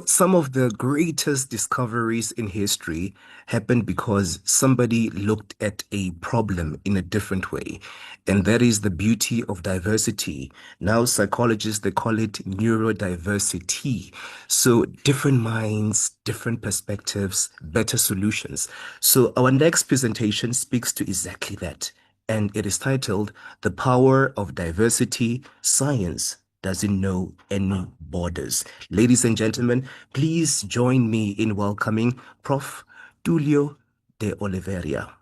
Some of the greatest discoveries in history happened because somebody looked at a problem in a different way. And that is the beauty of diversity. Now, psychologists, they call it neurodiversity. So, different minds, different perspectives, better solutions. So, our next presentation speaks to exactly that. And it is titled The Power of Diversity Science Doesn't Know Any Borders. Ladies and gentlemen, please join me in welcoming Prof. Tulio de Oliveira.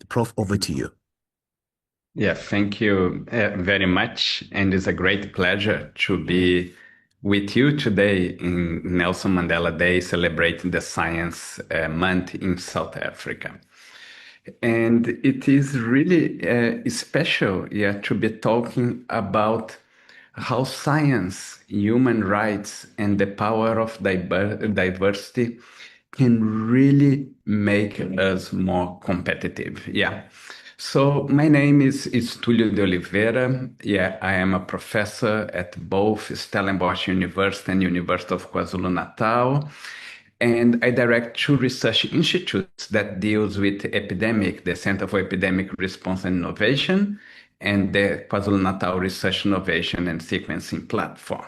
Prof, over to you. Yeah, thank you very much. And it's a great pleasure to be with you today in Nelson Mandela Day, celebrating the Science Month in South Africa. And it is really special, yeah, to be talking about how science, human rights, and the power of diversity can really make us more competitive. Yeah. So my name is Tulio de Oliveira. Yeah, I am a professor at both Stellenbosch University and University of KwaZulu-Natal. And I direct two research institutes that deals with epidemic, the Center for Epidemic Response and Innovation, and the KwaZulu-Natal Research Innovation and Sequencing Platform.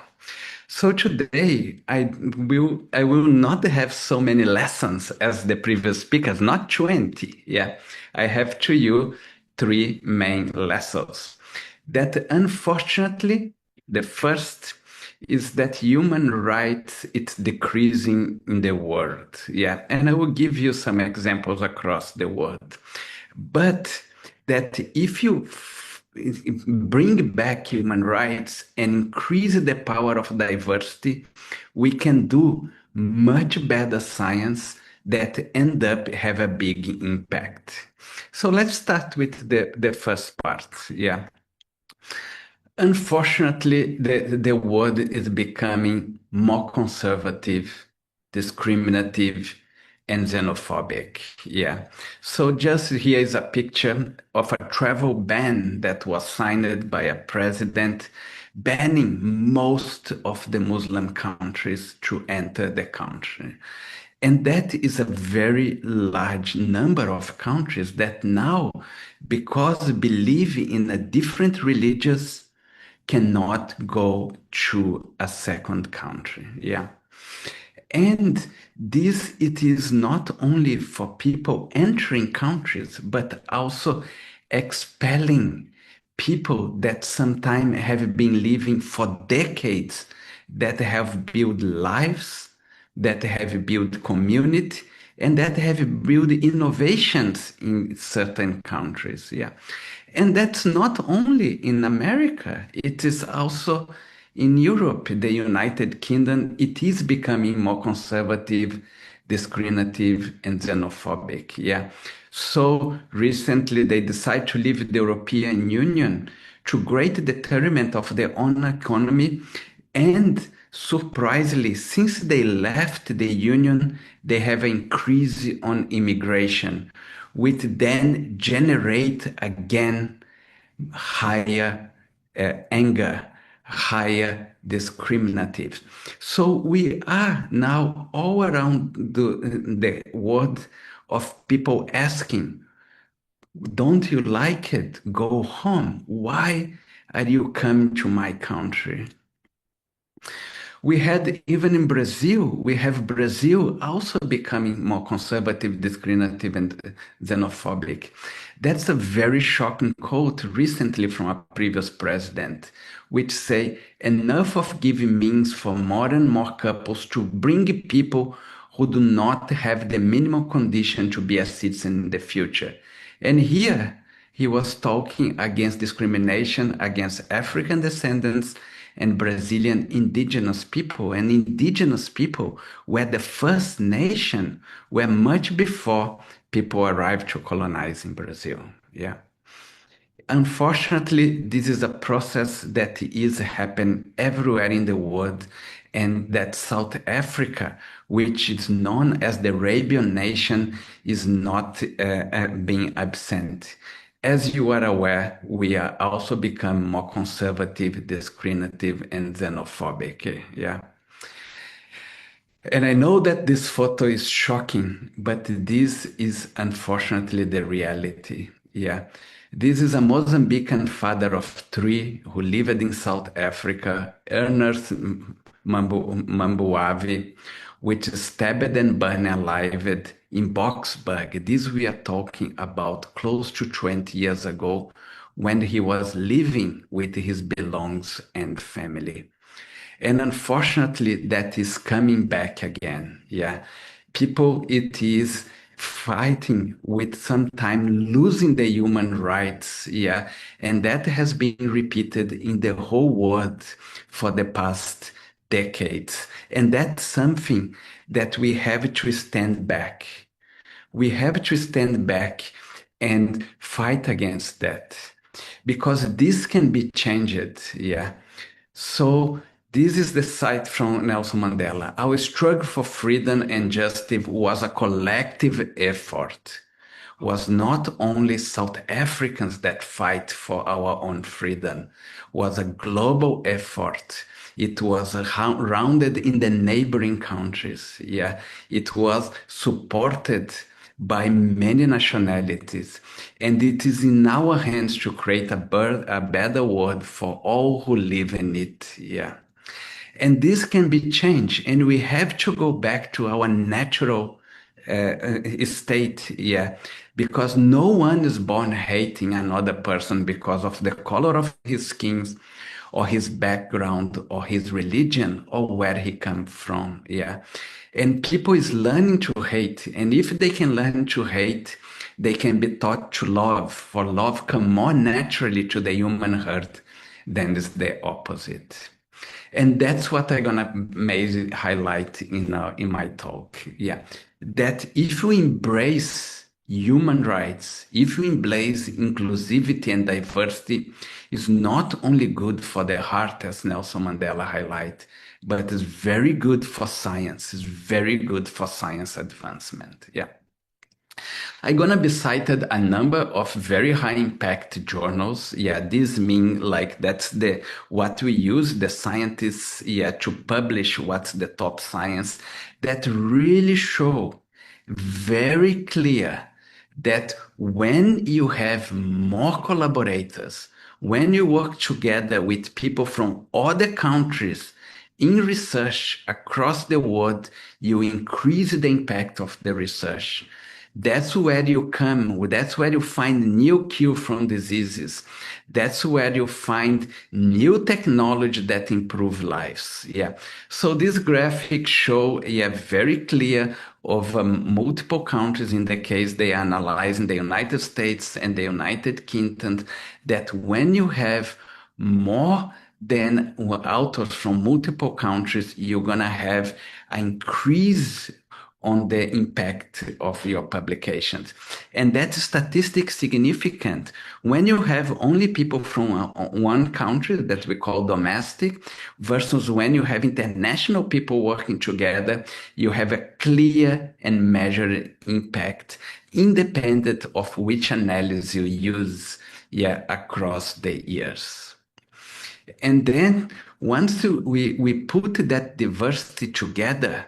So today I will not have so many lessons as the previous speakers, not 20. Yeah. I have to you three main lessons. That unfortunately, the first is that human rights it's decreasing in the world. Yeah. And I will give you some examples across the world. But that if you bring back human rights and increase the power of diversity, we can do much better science that end up have a big impact. So let's start with the first part. Yeah. Unfortunately, the world is becoming more conservative, discriminative, and xenophobic. Yeah. So just here is a picture of a travel ban that was signed by a president banning most of the Muslim countries to enter the country. And that is a very large number of countries that now, because believe in a different religious cannot go to a second country. Yeah. And this, it is not only for people entering countries, but also expelling people that sometimes have been living for decades, that have built lives, that have built community, and that have built innovations in certain countries. Yeah. And that's not only in America, it is also in Europe, the United Kingdom, it is becoming more conservative, discriminative, and xenophobic. Yeah. So recently they decided to leave the European Union to great detriment of their own economy. And surprisingly, since they left the Union, they have an increase on immigration, which then generate again higher anger, higher discriminative. So we are now all around the world of people asking, don't you like it? Go home. Why are you coming to my country? We had even in Brazil, we have Brazil also becoming more conservative, discriminative, and xenophobic. That's a very shocking quote recently from a previous president, which say enough of giving means for more and more couples to bring people who do not have the minimum condition to be a citizen in the future. And here he was talking against discrimination against African descendants and Brazilian indigenous people. And indigenous people were the first nation where much before people arrived to colonize in Brazil. Yeah. Unfortunately, this is a process that is happening everywhere in the world, and that South Africa, which is known as the Arabian nation, is not being absent. As you are aware, we are also become more conservative, discriminative, and xenophobic. Yeah. And I know that this photo is shocking, but this is unfortunately the reality. Yeah. This is a Mozambican father of three who lived in South Africa, Ernest Mambuavi, which is stabbed and burned alive in Boksburg. This we are talking about close to 20 years ago when he was living with his belongings and family. And unfortunately, that is coming back again. Yeah. People, it is fighting with sometimes losing the human rights. Yeah. And that has been repeated in the whole world for the past decades. And that's something that we have to stand back. We have to stand back and fight against that because this can be changed. Yeah. So this is the cite from Nelson Mandela. Our struggle for freedom and justice was a collective effort. Was not only South Africans that fight for our own freedom, was a global effort. It was rounded in the neighboring countries. Yeah, it was supported by many nationalities, and it is in our hands to create a better world for all who live in it. Yeah. And this can be changed, and we have to go back to our natural state, yeah, because no one is born hating another person because of the color of his skin or his background or his religion or where he comes from, yeah. And people is learning to hate, and if they can learn to hate, they can be taught to love, for love come more naturally to the human heart than is the opposite. And that's what I'm gonna maybe highlight in my talk. Yeah, that if we embrace human rights, if we embrace inclusivity and diversity, is not only good for the heart, as Nelson Mandela highlight, but it's very good for science. It's very good for science advancement. Yeah. I'm gonna be cited a number of very high impact journals. Yeah, these mean like that's the what we use the scientists to publish what's the top science that really show very clear that when you have more collaborators, when you work together with people from other countries in research across the world, you increase the impact of the research. That's where you come, that's where you find new cure from diseases. That's where you find new technology that improve lives. Yeah. So this graphic show, very clear of multiple countries in the case they analyze in the United States and the United Kingdom, that when you have more than authors from multiple countries, you're gonna have an increase on the impact of your publications. And that statistic significant. When you have only people from one country that we call domestic versus when you have international people working together, you have a clear and measured impact independent of which analysis you use across the years. And then once we put that diversity together,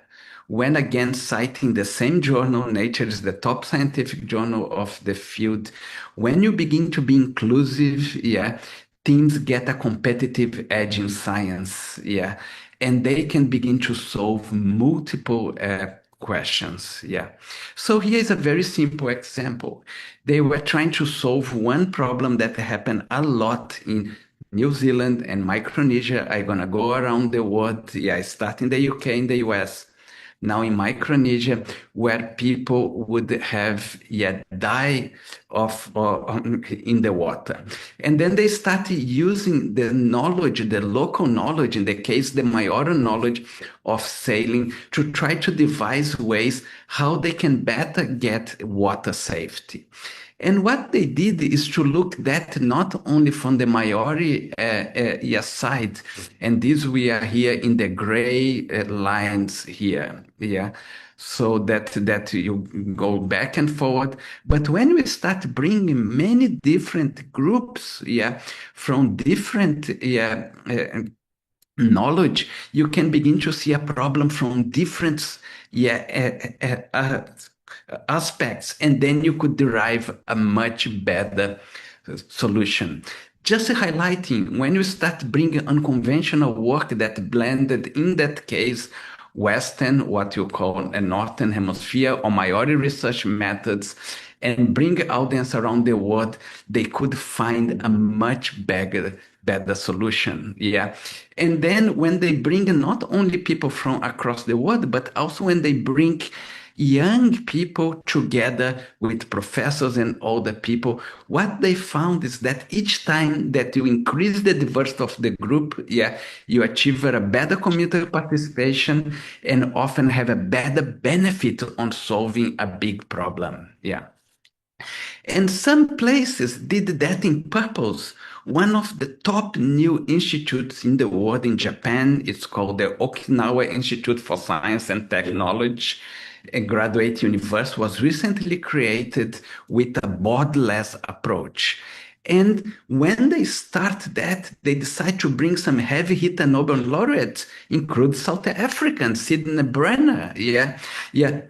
when again citing the same journal, Nature is the top scientific journal of the field, when you begin to be inclusive, teams get a competitive edge in science, and they can begin to solve multiple questions. So here is a very simple example. They were trying to solve one problem that happened a lot in New Zealand and Micronesia. I'm gonna go around the world, start in the UK and the US. Now in Micronesia, where people would have die of in the water, and then they started using the knowledge, the local knowledge, in the case the Maori knowledge of sailing, to try to devise ways how they can better get water safety. And what they did is to look that not only from the Maori side, and this we are here in the gray lines here, so that you go back and forward. But when we start bringing many different groups, from different knowledge, you can begin to see a problem from different aspects, and then you could derive a much better solution. Just highlighting, when you start bringing unconventional work that blended, in that case, Western, what you call a Northern Hemisphere or Maori research methods, and bring audience around the world, they could find a much better solution. Yeah. And then when they bring not only people from across the world, but also when they bring young people together with professors and older people, what they found is that each time that you increase the diversity of the group, yeah, you achieve a better community participation and often have a better benefit on solving a big problem. Yeah. And some places did that in purpose. One of the top new institutes in the world in Japan is called the Okinawa Institute for Science and Technology. A graduate university was recently created with a borderless approach. And when they start that, they decide to bring some heavy hitter Nobel laureates, include South African, Sidney Brenner,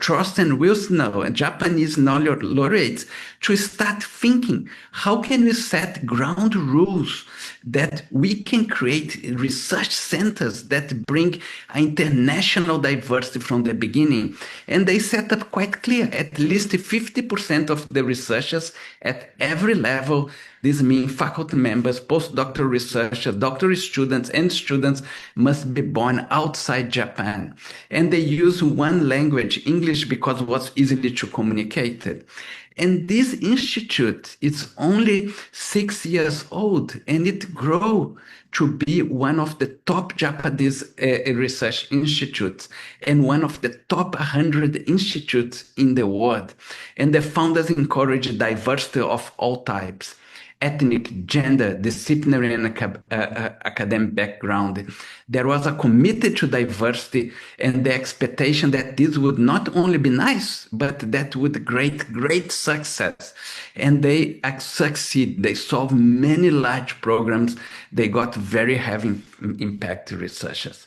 Thorsten Wilson, a Japanese Nobel laureates, to start thinking, how can we set ground rules that we can create research centers that bring international diversity from the beginning? And they set up quite clear, at least 50% of the researchers at every level. This means faculty members, postdoctoral researchers, doctoral students, and students must be born outside Japan. And they use one language, English, because it was easily to communicate it. And this institute is only 6 years old, and it grew to be one of the top Japanese research institutes and one of the top 100 institutes in the world. And the founders encourage diversity of all types: ethnic, gender, disciplinary, and academic background. There was a commitment to diversity and the expectation that this would not only be nice, but that would great success. And they succeed. They solve many large programs. They got very heavy impact researchers.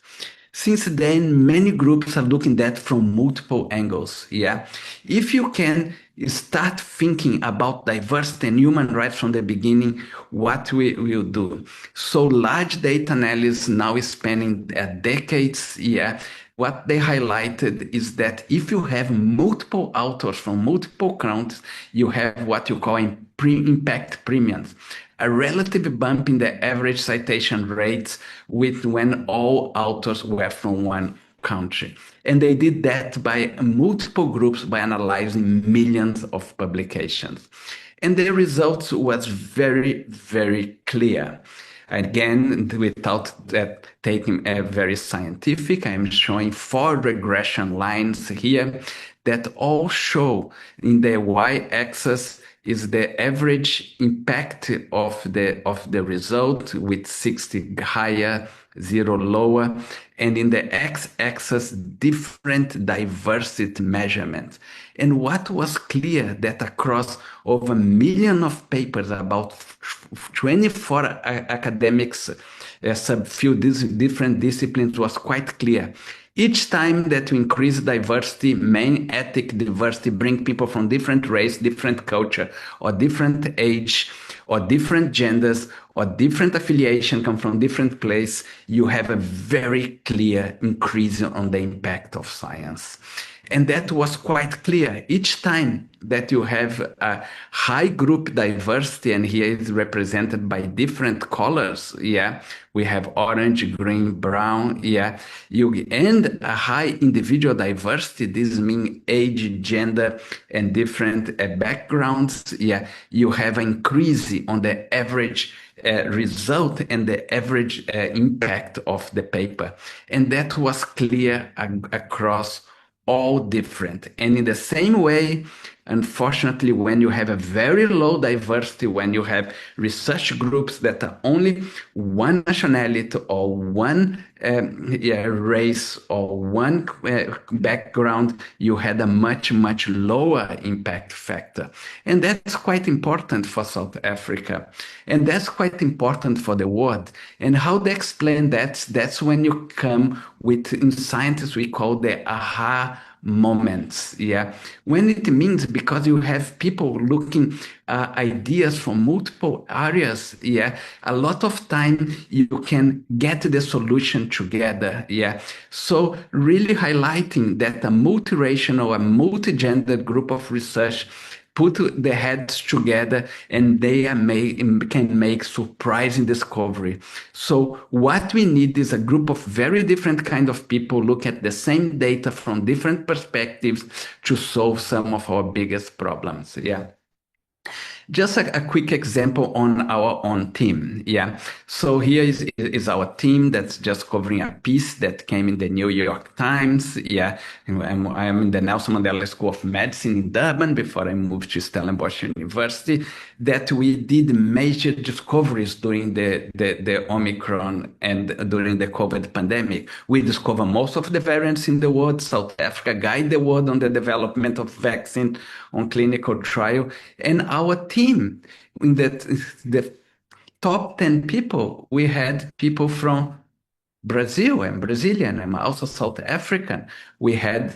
Since then, many groups are looking at that from multiple angles. Yeah, if you can start thinking about diversity and human rights from the beginning, what we will do. So large data analysis now is spanning decades. Yeah. What they highlighted is that if you have multiple authors from multiple countries, you have what you call impact premiums, a relative bump in the average citation rates with when all authors were from one country. And they did that by multiple groups by analyzing millions of publications. And the results was very, very clear. Again, without that taking a very scientific, I'm showing 4 regression lines here that all show in the y-axis is the average impact of the result with 60 higher, 0 lower, and in the x-axis different diversity measurements. And what was clear that across over 1 million of papers, about 24 academics subfield these different disciplines, was quite clear. Each time that we increase diversity, main ethnic diversity, bring people from different race, different culture, or different age, or different genders, or different affiliation, come from different place, you have a very clear increase on the impact of science. And that was quite clear. Each time that you have a high group diversity, and here is represented by different colors, we have orange, green, brown, and a high individual diversity, this means age, gender, and different backgrounds, you have an increase on the average result and the average impact of the paper. And that was clear across all different. And in the same way, Unfortunately, when you have a very low diversity, when you have research groups that are only one nationality or one race or one background, you had a much, much lower impact factor. And that's quite important for South Africa. And that's quite important for the world. And how they explain that, that's when you come with, in science, we call the aha moments. Yeah, when it means because you have people looking ideas from multiple areas. Yeah, a lot of time you can get the solution together. Yeah, so really highlighting that a multiracial, a multi-gendered group of research put their heads together and they can make surprising discovery. So what we need is a group of very different kind of people look at the same data from different perspectives to solve some of our biggest problems. Yeah. Just a quick example on our own team. Yeah. So here is our team that's just covering a piece that came in the New York Times. Yeah. I'm in the Nelson Mandela School of Medicine in Durban before I moved to Stellenbosch University, that we did major discoveries during the Omicron and during the COVID pandemic. We discovered most of the variants in the world. South Africa guided the world on the development of vaccine on clinical trial. And our team, in the top 10 people, we had people from Brazil and Brazilian. I'm also South African. We had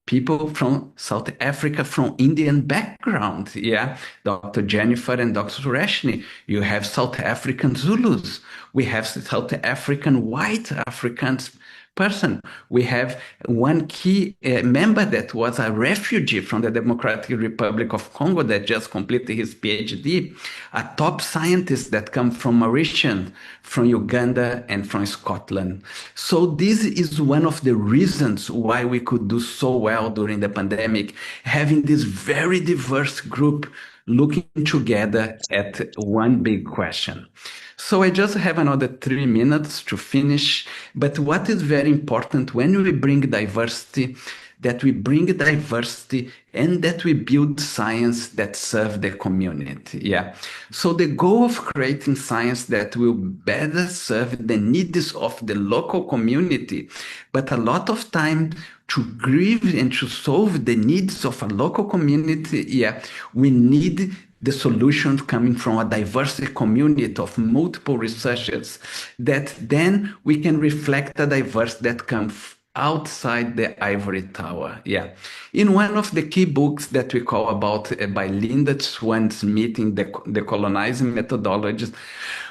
people from South Africa from Indian background. Yeah, Dr. Jennifer and Dr. Sureshni. You have South African Zulus. We have South African white Africans person. We have one key member that was a refugee from the Democratic Republic of Congo that just completed his PhD, a top scientist that come from Mauritius, from Uganda, and from Scotland. So this is one of the reasons why we could do so well during the pandemic, having this very diverse group looking together at one big question. So I just have another 3 minutes to finish. But what is very important when we bring diversity, that we bring diversity and that we build science that serve the community. Yeah. So the goal of creating science that will better serve the needs of the local community, but a lot of time to grieve and to solve the needs of a local community, yeah, we need the solutions coming from a diverse community of multiple researchers that then we can reflect the diversity that comes outside the ivory tower. Yeah. In one of the key books that we call about by Linda Swan-Smith in the colonizing methodologies,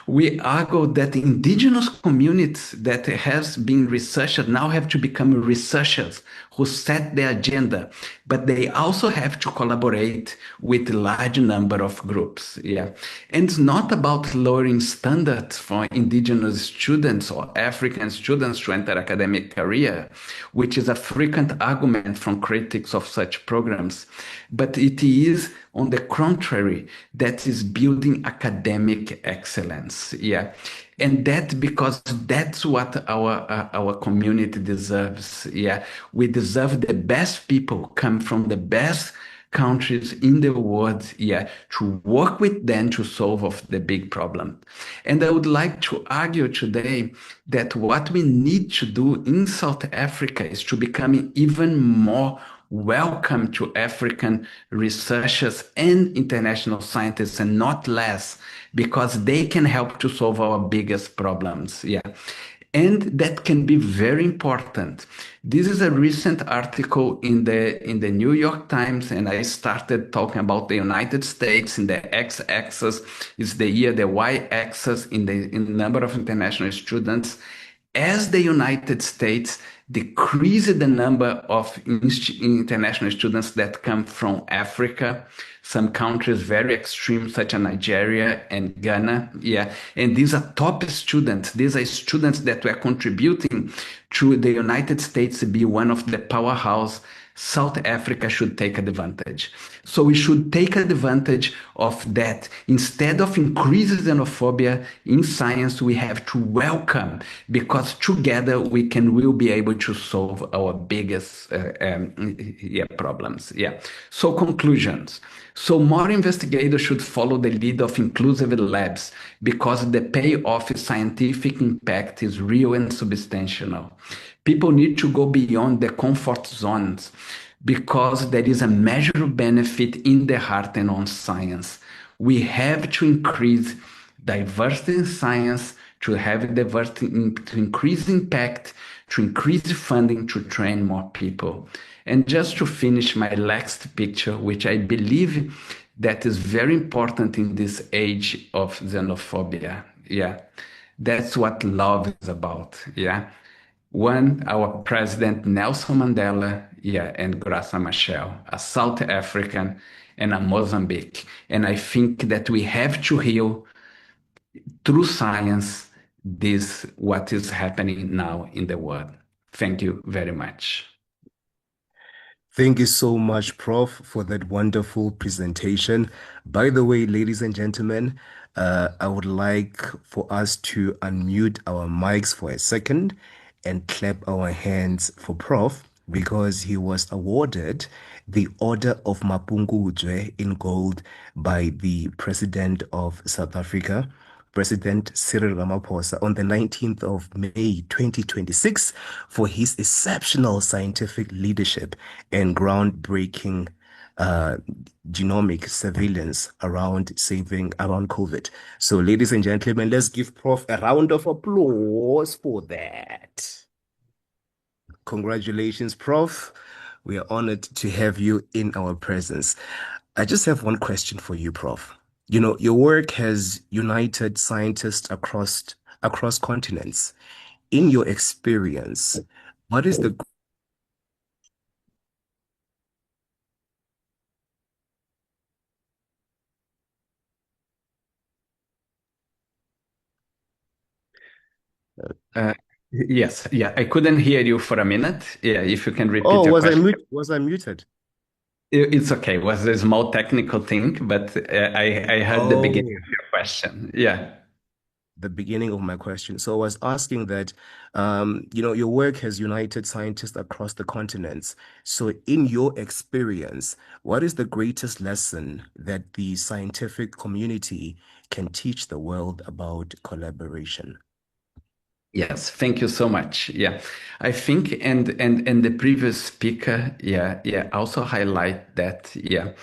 we argue that indigenous communities that has been researched now have to become researchers who set the agenda, but they also have to collaborate with a large number of groups. Yeah. And it's not about lowering standards for indigenous students or African students to enter academic career, which is a frequent argument from critics of such programs, but it is on the contrary, that is building academic excellence. Yeah. And that because that's what our community deserves. Yeah. We deserve the best people come from the best countries in the world, yeah, to work with them to solve of the big problem. And I would like to argue today that what we need to do in South Africa is to become even more welcome to African researchers and international scientists and not less, because they can help to solve our biggest problems. Yeah. And that can be very important. This is a recent article in the New York Times, and I started talking about the United States. In the x-axis is the year, the y-axis in the number of international students. As the United States decreased the number of international students that come from Africa, some countries very extreme, such as Nigeria and Ghana. Yeah. And these are top students. These are students that were contributing to the United States to be one of the powerhouse. South Africa should take advantage. So we should take advantage of that. Instead of increasing xenophobia in science, we have to welcome, because together we will be able able to solve our biggest problems. Yeah. So conclusions. So more investigators should follow the lead of inclusive labs because the payoff scientific impact is real and substantial. People need to go beyond the comfort zones because there is a measurable benefit in the heart and on science. We have to increase diversity in science, to have diversity, to increase impact, to increase funding, to train more people. And just to finish my last picture, which I believe that is very important in this age of xenophobia. Yeah, that's what love is about. Yeah. One, our president Nelson Mandela, yeah, and Graça Machel, a South African and a Mozambique. And I think that we have to heal through science this what is happening now in the world. Thank you very much. Thank you so much, Prof, for that wonderful presentation. By the way, ladies and gentlemen, I would like for us to unmute our mics for a second and clap our hands for Prof because he was awarded the Order of Mapungubwe in gold by the President of South Africa, President Cyril Ramaphosa, on the 19th of May 2026 for his exceptional scientific leadership and groundbreaking uh, genomic surveillance around COVID. So, ladies and gentlemen, let's give Prof a round of applause for that. Congratulations, Prof. We are honored to have you in our presence. I just have one question for you, Prof. You know, your work has united scientists across continents. In your experience, what is the Uh, yes, yeah, I couldn't hear you for a minute. Yeah, if you can repeat Oh, your question. was I muted? It's okay. It was a small technical thing, but I heard the beginning Oh, of your question. Yeah. the beginning of my question. So I was asking that, your work has united scientists across the continents. So in your experience, what is the greatest lesson that the scientific community can teach the world about collaboration? Yes, thank you so much. Yeah, I think and the previous speaker, yeah, also highlight that. Yeah,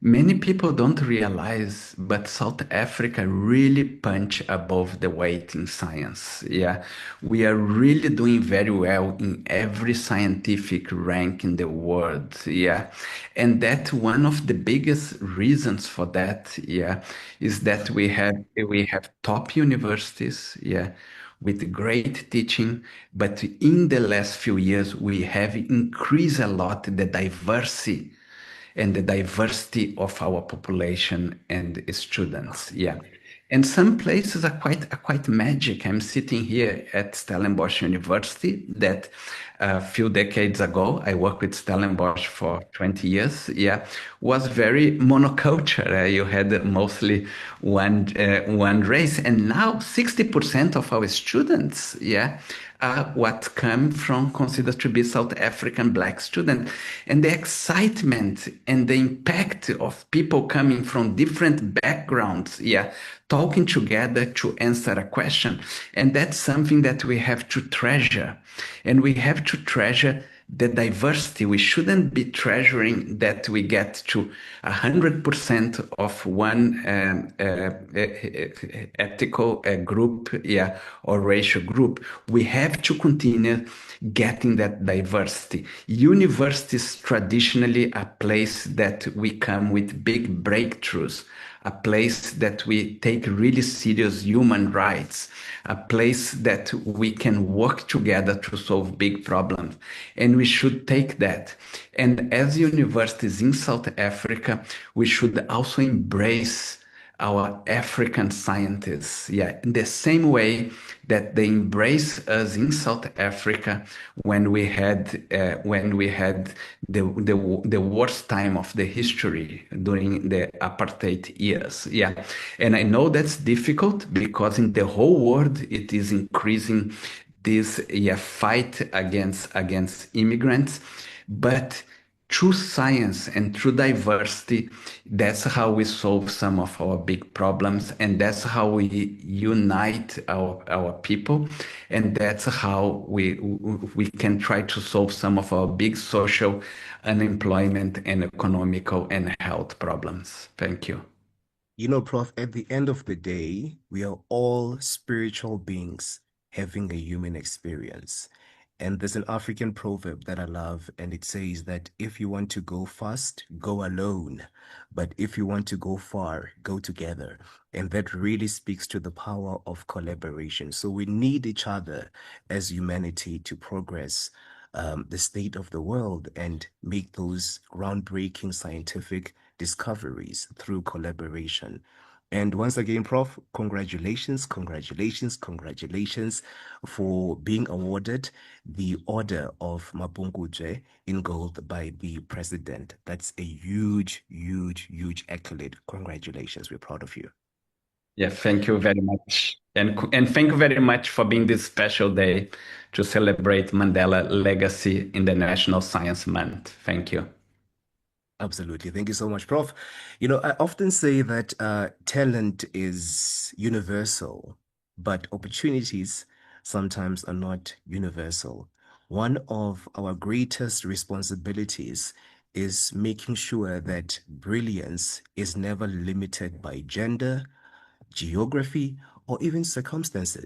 many people don't realize, but South Africa really punch above the weight in science. Yeah, we are really doing very well in every scientific rank in the world. Yeah, and that one of the biggest reasons for that, yeah, is that we have top universities. Yeah, with great teaching, but in the last few years, we have increased a lot the diversity of our population and students. Yeah. And some places are quite magic. I'm sitting here at Stellenbosch University that a few decades ago, I worked with Stellenbosch for 20 years. Yeah, was very monoculture. You had mostly one race, and now 60% of our students, yeah, what come from considered to be South African black student. And the excitement and the impact of people coming from different backgrounds, yeah, talking together to answer a question. And that's something that we have to treasure. And we have to treasure the diversity. We shouldn't be treasuring that we get to 100% of one ethical group, yeah, or racial group. We have to continue getting that diversity. Universities traditionally a place that we come with big breakthroughs, a place that we take really serious human rights, a place that we can work together to solve big problems. And we should take that. And as universities in South Africa, we should also embrace our African scientists, yeah, in the same way that they embrace us in South Africa when we had the worst time of the history during the apartheid years, yeah. And I know that's difficult because in the whole world it is increasing this fight against immigrants, but through science and through diversity, that's how we solve some of our big problems, and that's how we unite our people, and that's how we can try to solve some of our big social unemployment and economical and health problems. Thank you. You know, Prof, at the end of the day, we are all spiritual beings having a human experience. And there's an African proverb that I love, and it says that if you want to go fast, go alone. But if you want to go far, go together. And that really speaks to the power of collaboration. So we need each other as humanity to progress the state of the world and make those groundbreaking scientific discoveries through collaboration. And once again, Prof, congratulations, congratulations, congratulations for being awarded the Order of Mapunguje in gold by the president. That's a huge, huge, huge accolade. Congratulations. We're proud of you. Yeah, thank you very much. And thank you very much for being this special day to celebrate Mandela legacy in the National Science Month. Thank you. Absolutely. Thank you so much, Prof. You know, I often say that talent is universal, but opportunities sometimes are not universal. One of our greatest responsibilities is making sure that brilliance is never limited by gender, geography, or even circumstances.